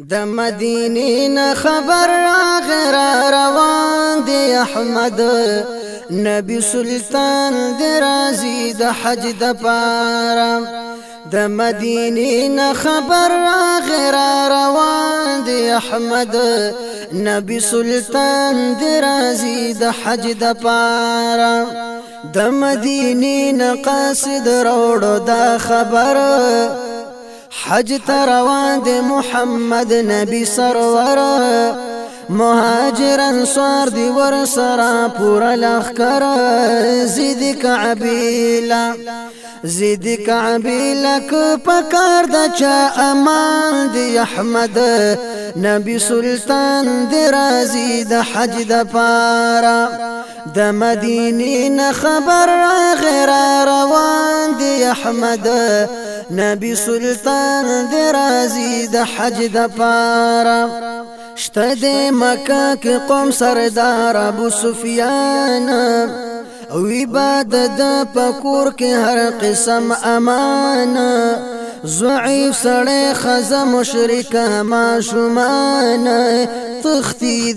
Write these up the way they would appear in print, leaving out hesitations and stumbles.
د مدینې نه خبر غیر روان دی احمد نبی سلطان دی راضی د حج د پاره د مدینې نه خبر غیر روان دی احمد نبی سلطان دی راضی د حج د پاره د مدینې نه قاصد روړو دا خبر حج تروان دی محمد نبی سرور مهاجر انصار دی ور سرا پورا لخکر زید کعبیلا پکار دا چا امان دی احمد نبی سلطان دی رازی دا حج دا پارا د مدینې نه خبر غیر روان دی احمد نبی سلطان دی رازی د حج د پاره شته د مکه کې قوم سردار ابو سفیان او عبادت د پکور کې هر قسم امان ضعیف سړی خزه مشرکه معصومان تختی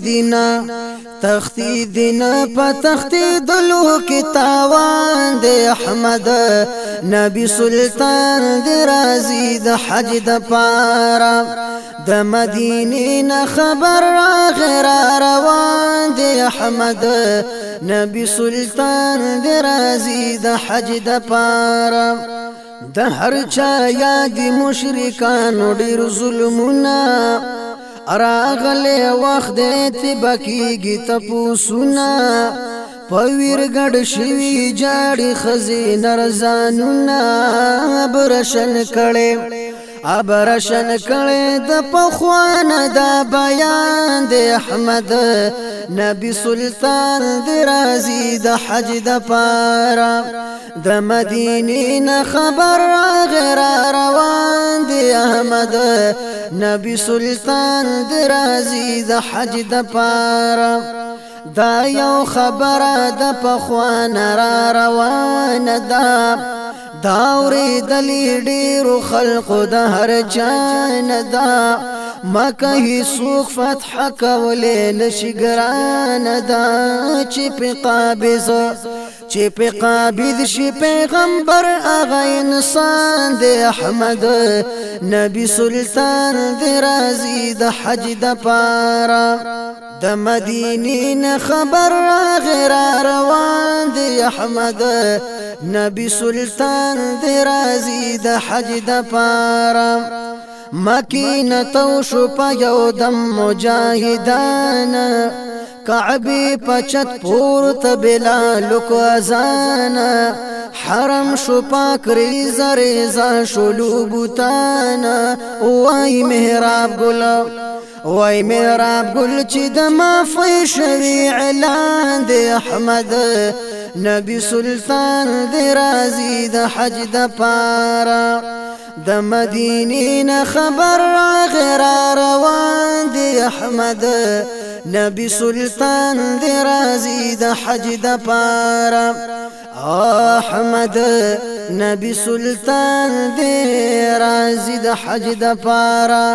دینا پا تختی دلو کی تاوان دی احمد نبی سلطان دی رازی د حج د پارا د مدینې نه خبر غیر روان دی احمد نبی سلطان دی رازی د حج د پارا د هر چا یاد مشرکان ډیر ظلمونه راغلی وخت دی بکیږي تپوسونه پویر ګډ شوي جاړي خزي نرزانونه ابرشن کړي د پخوان دا بیان دی احمد نبی سلطان دی رازی د حج د پارا د مدینې نه خبر غیر روان دی احمد نبی سلطان دی رازی د حج د پارا دا یو خبره د پخوان را روان ده داوری دلی ډیرو خلقو د هر جان ده مکه هیڅوک فتح کولی نشي ګران ده چې په قابض شي پیغمبر هغه انسان دی احمد نبی سلطان دی رازی د حج د پاره د مدینې نه خبر غیر روان دی احمد نبی سلطان دی رازی د حج د پاره مکینه تو شو په یو دم مجاهدان کعبی پچت پورت بلال کو اذان حرم شو پاک ریزا شلو بوتان وای محراب گل چی د مافی شوی اعلان دی احمد نبی سلطان دی رازی د حج د پارا د مدینې نه خبر غیر روان دی احمد نبی سلطان دی رازی د حج د پارا احمد نبی سلطان دی رازی د حج د پارا